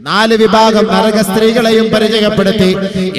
4 വിഭാഗം നരക സ്ത്രീകളെയും പരിചയപ്പെടുത്തി.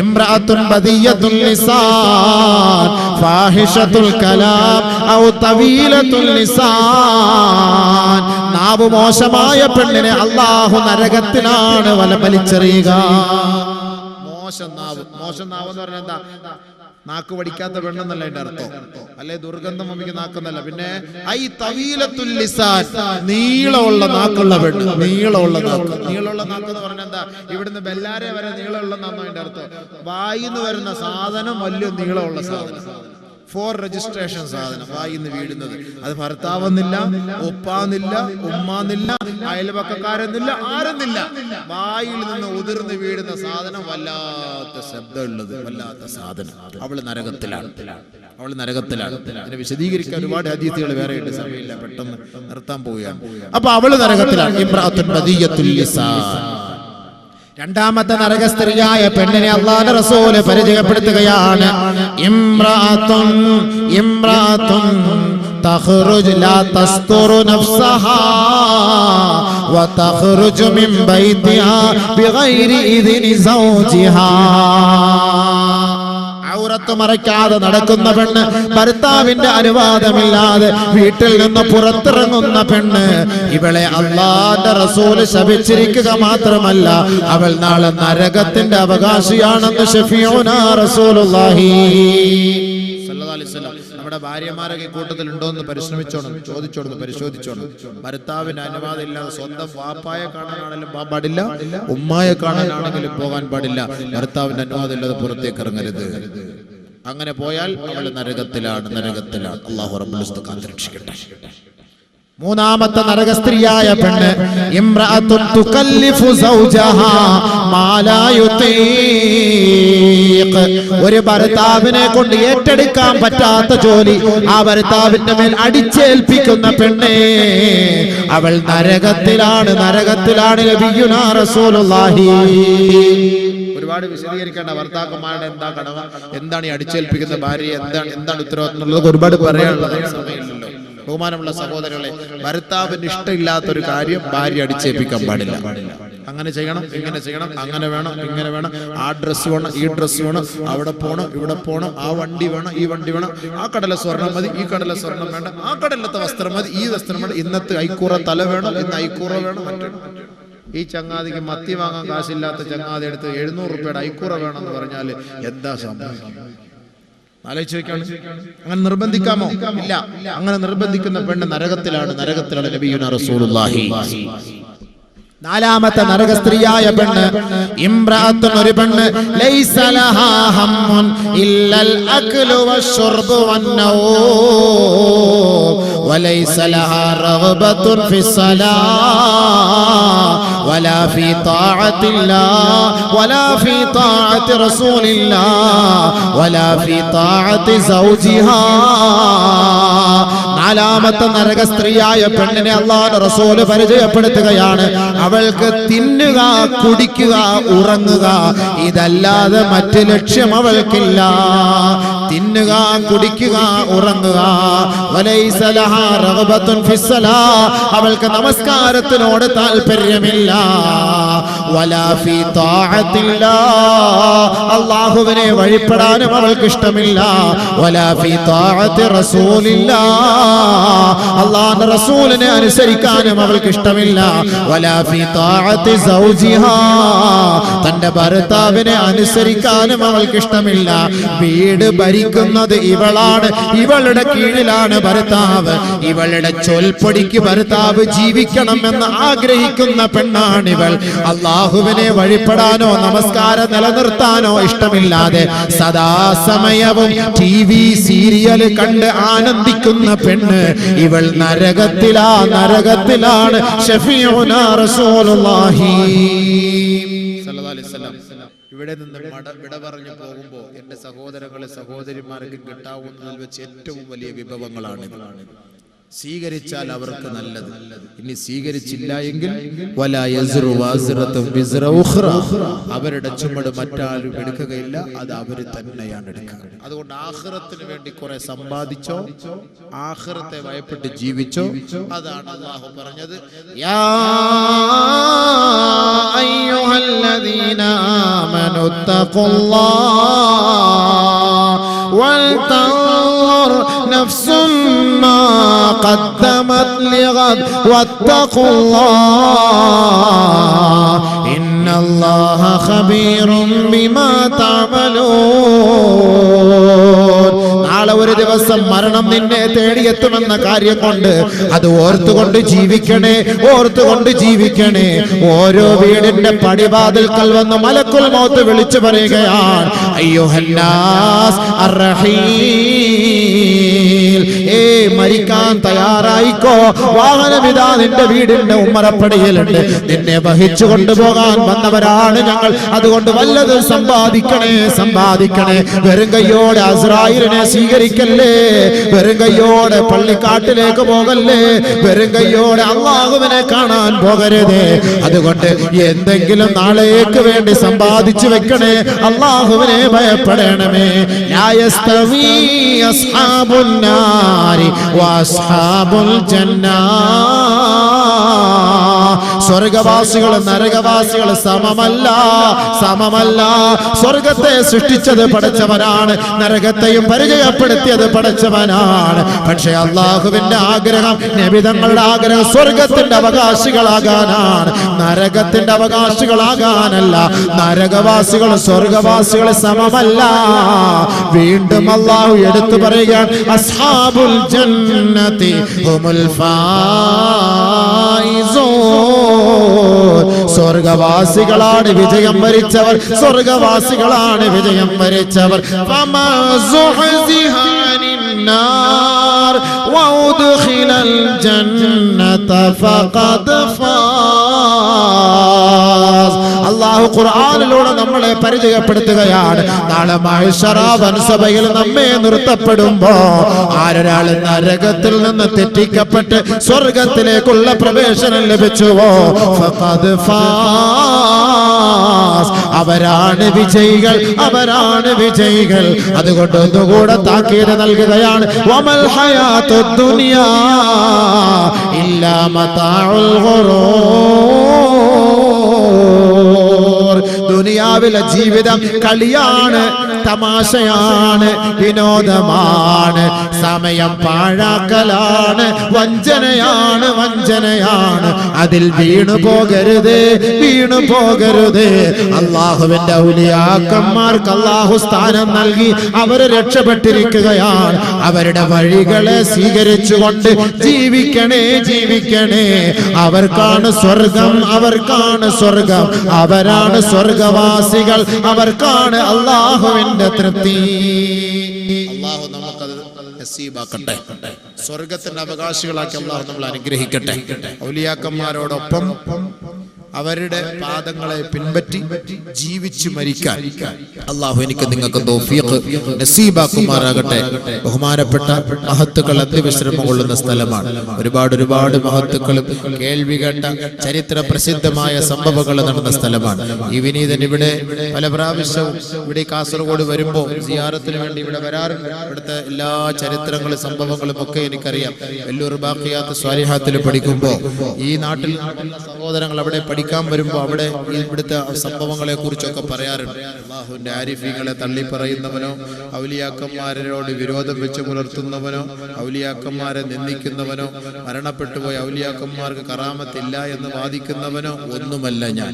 ഇംറഅത്തുൻ ബദിയത്തുൽ ലിസാൻ ഫാഹിഷത്തുൽ കലാം ഔ തവീലത്തുൽ ലിസാൻ. നാവ് മോശമായ പെണ്ണിനെ അല്ലാഹു നരകത്തിലാണ് വലിച്ചെറിയുക. മോശം നാവ് എന്ന് പറഞ്ഞാൽ എന്താ? നാക്ക് പഠിക്കാത്ത പെണ്ണെന്നല്ല അതിന്റെ അർത്ഥം. അല്ലെ ദുർഗന്ധം വമിക്ക് നാക്കെന്നല്ല. പിന്നെ ഐ തവീലത്തുൽ ലിസാൻ, നീളമുള്ള നാക്കുള്ള പെണ്ണ്. നീളമുള്ള നാക്ക് എന്ന് പറഞ്ഞാൽ എന്താ? ഇവിടുന്ന് ബെല്ലാരെ വരെ നീളമുള്ള നാന്നോ അതിന്റെ അർത്ഥം. വായിന്ന് വരുന്ന സാധനം വലിയ നീളമുള്ള സാധനം. ഫോർ രജിസ്ട്രേഷൻ സാധനം വായിന്ന് വീഴുന്നത്. അത് ഭർത്താവെന്നില്ല, ഒപ്പാന്നില്ല, ഉമ്മാന്നില്ല, അയൽപക്കക്കാരെന്നില്ല, ആരെന്നില്ല. വായിൽ നിന്ന് ഉതിർന്ന് വീഴുന്ന സാധനം വല്ലാത്ത ശബ്ദമുള്ളത്, വല്ലാത്ത സാധനം. അവള് നരകത്തിലാണ്. അതിനെ വിശദീകരിക്കാൻ ഒരുപാട് ഹദീസുകൾ വേറെ ഉണ്ട്, സമയമില്ല, പെട്ടെന്ന് നിർത്താൻ പോവുകയാണ്. അപ്പൊ അവള് നരകത്തിലാണ്. ഇംറഅത്തുൻ ബദിയത്തുൽ ലിസാൻ. രണ്ടാമത്തെ നരക സ്ത്രീയായ പെണ്ണിനെ അല്ലാഹുവിന്റെ റസൂൽ പരിചയപ്പെടുത്തുകയാണ്. ഇംറഅത്തുൻ തഖ്റുജ് ലാ തസ്തുറു നഫ്സഹാ വ തഖ്റുജു മിൻ ബൈതിഹാ ബിഗൈരി ഇദ്നി സൗജിഹാ. ഔറത്ത് മറയ്ക്കാതെ നടക്കുന്ന പെണ്ണ്, ഭർത്താവിന്റെ അനുവാദമില്ലാതെ വീട്ടിൽ നിന്ന് പുറത്തിറങ്ങുന്ന പെണ്ണ്, ഇവളെ അല്ലാഹുവിന്റെ റസൂല് ശപിച്ചിരിക്കുക മാത്രമല്ല, അവൾ നാളെ നരകത്തിന്റെ അവകാശിയാണെന്ന് ശഫീഉനാ റസൂലുള്ളാഹി സ്വല്ലല്ലാഹു അലൈഹി വസല്ലം. നമ്മുടെ ഭാര്യമാരൊക്കെ കൂട്ടത്തിൽ ഉണ്ടോ എന്ന് പരിശോധിച്ചോണം. ഭർത്താവിന്റെ അനുവാദം ഇല്ലാതെ സ്വന്തം വാപ്പായെ കാണാനാണെങ്കിലും പോകാൻ പാടില്ല, ഉമ്മായെ കാണാനാണെങ്കിലും പോകാൻ പാടില്ല. ഭർത്താവിന്റെ അനുവാദം ഇല്ലാതെ പുറത്തേക്ക് ഇറങ്ങരുത്. അങ്ങനെ പോയാൽ അവൾ നരകത്തിലാണ്. അല്ലാഹു റബ്ബുൽ ഇസ്സത്ത് കാത്തുരക്ഷിക്കട്ടെ. മൂന്നാമത്തെ നരക സ്ത്രീയായ പെണ്ണ് ഇംറഅത്തുൻ തുകല്ലിഫു സൗജഹാ മാ ലാ യുതീഖ്. ഒരു ഭർത്താവിനെ കൊണ്ട് ഏറ്റെടുക്കാൻ പറ്റാത്ത ജോലി ആ ഭർത്താവിന്റെ മേൽ അടിച്ചേൽപ്പിക്കുന്ന പെണ്ണേ, അവൾ നരകത്തിലാണ്. നബിയുനാ റസൂലുള്ളാഹി. ഒരുപാട് വിശദീകരിക്കേണ്ട ഭർത്താക്കന്മാരുടെ എന്താ കടമ, എന്താണ് ഈ അടിച്ചേൽപ്പിക്കുന്ന ഭാര്യ, എന്താണ് ഉത്തരവാദിത്തം എന്നുള്ളത് ഒരുപാട് പറയാനുള്ളത് സമയമില്ലല്ലോ. ബഹുമാനമുള്ള സഹോദരങ്ങളെ, ഭർത്താവിന് ഇഷ്ടമില്ലാത്തൊരു കാര്യം ഭാര്യ അടിച്ചേൽപ്പിക്കാൻ പാടില്ല. അങ്ങനെ ചെയ്യണം, ഇങ്ങനെ ചെയ്യണം, അങ്ങനെ വേണം, ഇങ്ങനെ വേണം, ആ ഡ്രസ്സ് വേണം, ഈ ഡ്രസ്സ് വേണം, അവിടെ പോണം, ഇവിടെ പോണം, ആ വണ്ടി വേണം, ഈ വണ്ടി വേണം, ആ കടല സ്വർണം മതി, ഈ കടല സ്വർണം വേണ്ട, ആ കടലത്തെ വസ്ത്രം മതി, ഈ വസ്ത്രം വേണം, ഇന്നത്തെ ഐക്കൂറ തല വേണം, ഇന്ന് ഐക്കൂറ വേണം, മറ്റേ ഈ ചങ്ങാതിക്ക് മത്തി വാങ്ങാൻ കാശില്ലാത്ത ചങ്ങാതി എടുത്ത് 700 രൂപയുടെ ഐക്കൂറ വേണമെന്ന് പറഞ്ഞാൽ എന്താ സംഭവിക്കും? ആലോചിക്കാണ്. അങ്ങനെ നിർബന്ധിക്കാമോ? ഇല്ല. അങ്ങനെ നിർബന്ധിക്കുന്ന പെണ്ണ് നരകത്തിലാണ്. നബിയുനാ റസൂലുള്ളാഹി. നാലാമത്തെ നരക സ്ത്രീയായ പെണ്ണ് ഇംറഅത്തുൻ, ഒരു പെണ്ണ് ലൈസ ലഹാ ഹമ്മുൻ ഇല്ലൽ അക്ലു വശുർബു വന്നൗം വലൈസ ലഹാ റഗ്ബത്തുൻ ഫിസ്സലാ വലാ ഫീ ത്വാഅത്തില്ലാഹ് വലാ ഫീ ത്വാഅത്തി റസൂലില്ലാഹ് വലാ ഫീ ത്വാഅത്തി സൗജിഹാ. നാലാമത്തെ നരക സ്ത്രീയായ പെണ്ണിനെ അല്ലാഹുവിന്റെ റസൂല് പരിചയപ്പെടുത്തുകയാണ്. അവൾക്ക് തിന്നുക, കുടിക്കുക, ഉറങ്ങുക, ഇതല്ലാതെ മറ്റ് ലക്ഷ്യം അവൾക്കില്ല. തിന്നുക, കുടിക്കുക, ഉറങ്ങുക. വലൈസ ലഹാ റഗ്ബത്തുൻ ഫിസ്സലാ, അവൾക്ക് നമസ്കാരത്തിനോട് താല്പര്യമില്ല. വലാ ഫീ ത്വാഅത്തില്ലാഹ്, അല്ലാഹുവിനെ വഴിപ്പെടാനും അവൾക്ക് ഇഷ്ടമില്ല. വലാ ഫീ ത്വാഅത്തി റസൂലില്ലാഹ്, അല്ലാഹുവിന്റെ റസൂലിനെ അനുസരിക്കാനും അവൾക്ക് ഇഷ്ടമില്ല. വലാ ഫീ ത്വാഅത്തി സൗജിഹാ, തന്റെ ഭർത്താവിനെ അനുസരിക്കാനും അവൾക്ക് ഇഷ്ടമില്ല. വീട് ഭരിക്കുന്നത് ഇവളാണ്, ഇവളുടെ കീഴിലാണ് ഭർത്താവ്. ഇവളുടെ ചൊൽപ്പൊടിക്ക് ഭർത്താവ് ജീവിക്കണമെന്ന് ആഗ്രഹിക്കുന്ന പെണ്ണാണിവൾ. അല്ലാഹുവിനെ വഴിപ്പെടാനോ നമസ്കാരം നിലനിർത്താനോ ഇഷ്ടമില്ലാതെ സദാസമയവും TV സീരിയൽ കണ്ട് ആനന്ദിക്കുന്ന പെണ്ണ് ഇവൾ നരകത്തിലാണ്. ഷഫീഉനാ റസൂലുള്ളാഹി സ്വല്ലല്ലാഹു അലൈഹി വസല്ലം. ഇവിടെ നിന്ന് വിട പറഞ്ഞു പോകുമ്പോൾ എന്റെ സഹോദരങ്ങളെ, സഹോദരിമാർക്ക് കിട്ടാവുന്നതിൽ വെച്ച് ഏറ്റവും വലിയ വിഭവങ്ങളാണ്. സ്വീകരിച്ചാൽ അവർക്ക് നല്ലത്. ഇനി സ്വീകരിച്ചില്ല എങ്കിൽ വലാ യസ്റു വാസിറത്തുൻ വിസ്റ ഉഖ്റ, അവരുടെ ചുമട് മറ്റാരും എടുക്കുകയില്ല, അത് അവര് തന്നെയാണ് എടുക്കുക. അതുകൊണ്ട് ആഖിറത്തിന് വേണ്ടി കുറെ സമ്പാദിച്ചോ, ആഖിറത്തെ ഭയപ്പെട്ട് ജീവിച്ചോ. അതാണ് അല്ലാഹു പറഞ്ഞത്, യാ അയ്യോ wattaqullah waltanzur nafsun ma qaddamat lighad wattaqullah innallaha khabirun bima ta'malun. നാളെ ഒരു ദിവസം മരണം നിന്നെ തേടിയെത്തുമെന്ന കാര്യം കൊണ്ട് അത് ഓർത്തുകൊണ്ട് ജീവിക്കണേ, ഓർത്തുകൊണ്ട് ജീവിക്കണേ. ഓരോ വീടിന്റെ പടിവാതിൽക്കൽ വന്ന് മലക്കുൽ മൗത്ത് വിളിച്ചു പറയുകയാണ്, അയ്യുഹന്നാസ് അർറഹീൽ, മരിക്കാൻ തയ്യാറായിക്കോ, വാഹനമിതാ നിന്റെ വീടിന്റെ ഉമ്മറപ്പടിയിലുണ്ട്, നിന്നെ വഹിച്ചു കൊണ്ടുപോകാൻ വന്നവരാണ് ഞങ്ങൾ, അതുകൊണ്ട് വല്ലതും സമ്പാദിക്കണേ, സമ്പാദിക്കണേ. വെറും കയ്യോടെ അസ്രായിലിനെ സ്വീകരിക്കല്ലേ, വെറും കയ്യോടെ പള്ളിക്കാട്ടിലേക്ക് പോകല്ലേ, വെറും കയ്യോടെ അല്ലാഹുവിനെ കാണാൻ പോകരുതേ. അതുകൊണ്ട് എന്തെങ്കിലും നാളേക്ക് വേണ്ടി സമ്പാദിച്ചു വെക്കണേ, അല്ലാഹുവിനെ ഭയപ്പെടണമേ. ലാ യസ്തവി അസ്ഹാബുൻ നാരി വഅസ്ഹാബുൽ ജന്നാ, സ്വർഗവാസികൾ നരകവാസികൾ സമമല്ല, സമമല്ല. സ്വർഗത്തെ സൃഷ്ടിച്ചത് പടച്ചവനാണ്, നരകത്തെയും പരിചയപ്പെടുത്തിയത് പടച്ചവനാണ്. പക്ഷേ അല്ലാഹുവിന്റെ ആഗ്രഹം, നബിതങ്ങളുടെ ആഗ്രഹം സ്വർഗത്തിന്റെ അവകാശികളാകാനാണ്, നരകത്തിന്റെ അവകാശികളാകാനല്ല. നരകവാസികൾ സ്വർഗവാസികൾ സമമല്ല. വീണ്ടും അല്ലാഹു എടുത്തു പറയുകയാണ്, അസ്ഹാബുൽ ജന്നതി ഹുമുൽ ഫായിസൂൻ, സ്വർഗവാസികളാണ് വിജയം വരിച്ചവർ, സ്വർഗവാസികളാണ് വിജയം വരിച്ചവർ. ഫമാ സുഹ്സിഹ അനിന്നാർ വഉദ്ഖിലൽ ജന്നത ഫഖദ് ഫാസ്. അല്ലാഹു ഖുർആനിലൂടെ നമ്മളെ പരിചയപ്പെടുത്തുകയാണ്, നാളെ മഹ്ശറ വൻസഭയിൽ നമ്മെ നിർത്തപ്പെടുമ്പോ ആരൊരാൾ നരകത്തിൽ നിന്ന് തെറ്റിക്കപ്പെട്ട് സ്വർഗത്തിലേക്കുള്ള പ്രവേശനം ലഭിച്ചുവോ ഫഖദ് ഫാസ്, അവരാണ് വിജയികൾ, അവരാണ് വിജയികൾ. അതുകൊണ്ട് ഒന്നുകൂടെ താക്കീത് നൽകുകയാണ്, വമൽ ഹയാത്തുദ് ദുനിയാ ഇല്ലാ മതാഉൽ ഗുറൂർ. ദുനിയാവിലെ ജീവിതം കളിയാണ്, തമാശയാണ്, വിനോദമാണ്, സമയം പാഴാക്കലാണ്, വഞ്ചനയാണ്, വഞ്ചനയാണ്. അതിൽ വീണു പോകരുത്, വീണു പോകരുത്. അല്ലാഹുവിന്റെ ഔലിയാക്കന്മാർക്ക് അല്ലാഹു സ്ഥാനം നൽകി, അവര് രക്ഷപ്പെട്ടിരിക്കുകയാണ്. അവരുടെ വഴികളെ സ്വീകരിച്ചുകൊണ്ട് ജീവിക്കണേ, ജീവിക്കണേ. അവർക്കാണ് സ്വർഗം, അവർക്കാണ് സ്വർഗം, അവരാണ് സ്വർഗവാസികൾ, അവർക്കാണ് അല്ലാഹുവിന്റെ തൃപ്തി. അല്ലാഹു നമുക്കത് നസീബാക്കട്ടെ, സ്വർഗത്തിന്റെ അവകാശികളാക്കി അല്ലാഹു നമ്മളെ അനുഗ്രഹിക്കട്ടെ. ഔലിയാക്കന്മാരോടൊപ്പം അവരുടെ പാദങ്ങളെ പിൻപറ്റി ജീവിച്ചു മരിക്കാൻ അല്ലാഹു എനിക്ക് നിങ്ങൾക്ക് തൗഫീഖ് നസീബാക്കുമാറാകട്ടെ. ബഹുമാനപ്പെട്ട മഹത്തുക്കൾ അന്ത്യവിശ്രമം കൊള്ളുന്ന സ്ഥലമാണ്. ഒരുപാട് ഒരുപാട് മഹത്തുക്കളും കേൾവി കേട്ട ചരിത്ര പ്രസിദ്ധമായ സംഭവങ്ങൾ നടന്ന സ്ഥലമാണ്. ഈ വിനീതൻ ഇവിടെ പല പ്രാവശ്യവും ഇവിടെ കാസർഗോഡ് വരുമ്പോൾ സിയാറത്തിന് വേണ്ടി ഇവിടെ വരാറുണ്ട്. ഇവിടുത്തെ എല്ലാ ചരിത്രങ്ങളും സംഭവങ്ങളും ഒക്കെ എനിക്കറിയാം. വെല്ലൂർ ബാഖിയാത്ത് സ്വാലിഹാത്തിൽ പഠിക്കുമ്പോൾ ഈ നാട്ടിൽ സഹോദരങ്ങൾ അവിടെ പഠിക്കാൻ വരുമ്പോൾ അവിടെ ഇവിടുത്തെ സംഭവങ്ങളെ കുറിച്ചൊക്കെ പറയാറുണ്ട്. അല്ലാഹുവിന്റെ ആരിഫീങ്ങളെ തള്ളി പറയുന്നവനോ, ഔലിയാക്കന്മാരോട് വിരോധം വെച്ച് പുലർത്തുന്നവനോ, ഔലിയാക്കന്മാരെ നിന്ദിക്കുന്നവനോ, മരണപ്പെട്ടുപോയ ഔലിയാക്കന്മാർക്ക് കറാമത്തില്ല എന്ന് വാദിക്കുന്നവനോ ഒന്നുമല്ല ഞാൻ.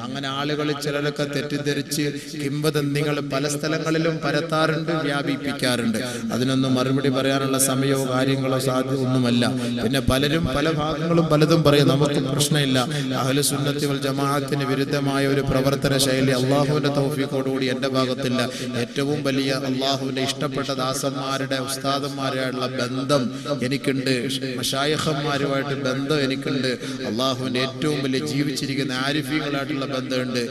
അങ്ങനെ ആളുകൾ ചിലരൊക്കെ തെറ്റിദ്ധരിച്ച് കിംവദന്തികൾ പല സ്ഥലങ്ങളിലും പരത്താറുണ്ട്, വ്യാപിപ്പിക്കാറുണ്ട്. അതിനൊന്നും മറുപടി പറയാനുള്ള സമയമോ കാര്യങ്ങളോ ഒന്നുമല്ല. പിന്നെ പലരും പല ഭാഗങ്ങളും പലതും പറയും. നമുക്ക് പ്രശ്നമില്ല. അഹ്ലു സുന്നത്തി വൽ ജമാഅത്തിന് വിരുദ്ധമായ ഒരു പ്രവർത്തന ശൈലി അള്ളാഹുവിന്റെ തൗഫീഖോടുകൂടി എന്റെ ഭാഗത്തില്ല. ഏറ്റവും വലിയ അള്ളാഹുവിന്റെ ഇഷ്ടപ്പെട്ട ദാസന്മാരുടെ ഉസ്താദന്മാരായുള്ള ബന്ധം എനിക്കുണ്ട്, മശായിഖന്മാരുമായിട്ട് ബന്ധം എനിക്കുണ്ട്. അള്ളാഹുവിന്റെ ഏറ്റവും വലിയ ജീവിച്ചിരിക്കുന്ന ആരിഫീങ്ങളായിട്ടുള്ള ബന്ധമുണ്ട്.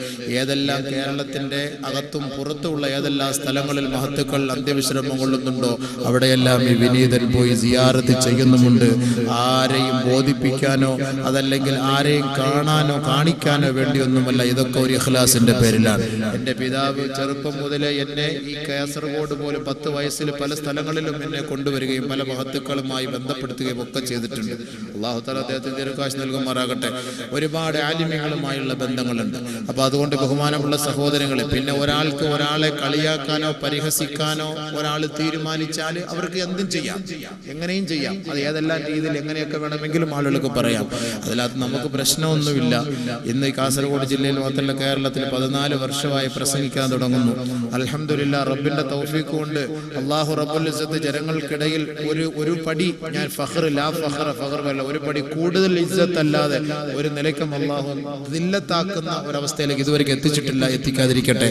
ഏതെല്ലാം കേരളത്തിന്റെ അകത്തും പുറത്തുമുള്ള ഏതെല്ലാം സ്ഥലങ്ങളിൽ മഹത്തുക്കൾ അന്ത്യവിശ്രമം കൊള്ളുന്നുണ്ടോ അവിടെയെല്ലാം ഈ വിനീതൻ പോയി സിയാറത്ത് ചെയ്യുന്നുമുണ്ട്. ആരെയും ബോധിപ്പിക്കാനോ അതല്ലെങ്കിൽ ആരെയും കാണാനോ കാണിക്കാനോ വേണ്ടിയൊന്നുമല്ല. ഇതൊക്കെ ഒരു ഇഖ്ലാസിന്റെ പേരിലാണ്. എൻ്റെ പിതാവ് ചെറുപ്പം മുതലേ എന്നെ ഈ കാസർഗോഡ് പോലെ 10 വയസ്സിൽ പല സ്ഥലങ്ങളിലും എന്നെ കൊണ്ടുവരികയും പല മഹത്തുക്കളുമായി ബന്ധപ്പെടുത്തുകയും ഒക്കെ ചെയ്തിട്ടുണ്ട്. അല്ലാഹു തആല അദ്ദേഹത്തിന് ദീർഘായുസ്സ് നൽകുമാറാകട്ടെ. ഒരുപാട് ആലിമീങ്ങളുമായുള്ള ബന്ധങ്ങളുണ്ട്. അപ്പോൾ അതുകൊണ്ട് ബഹുമാനമുള്ള സഹോദരങ്ങളെ, പിന്നെ ഒരാൾക്ക് ഒരാളെ കളിയാക്കാനോ പരിഹസിക്കാനോ ഒരാൾ തീരുമാനിച്ചാൽ അവർക്ക് എന്തും ചെയ്യാം, എങ്ങനെയും ചെയ്യാം. അത് ഏതെല്ലാം രീതിയിൽ എങ്ങനെയൊക്കെ വേണമെങ്കിലും ആളുകൾക്ക് പറയാം. അതിനകത്ത് നമുക്ക് പ്രശ്നമൊന്നുമില്ല. ഇന്ന് ഈ കാസർഗോഡ് ജില്ലയിൽ മാത്രമല്ല കേരളത്തിൽ 14 വർഷമായി പ്രസംഗിക്കാൻ തുടങ്ങുന്നു. അൽഹംദുലില്ലാഹ്, റബ്ബിന്റെ തൗഫീഖ് കൊണ്ട് അല്ലാഹു റബ്ബുൽ ഇസ്സത്ത് ജനങ്ങൾക്കിടയിൽ ഒരു പടി, ഞാൻ ഒരു പടി കൂടുതൽ ഇസ്സത്ത് അല്ലാതെ ഒരു നിലയ്ക്കും അല്ലാഹു ദില്ലത്താക്കുന്ന ഒരവസ്ഥയിലേക്ക് ഇതുവരെ എത്തിച്ചിട്ടില്ല, എത്തിക്കാതിരിക്കട്ടെ.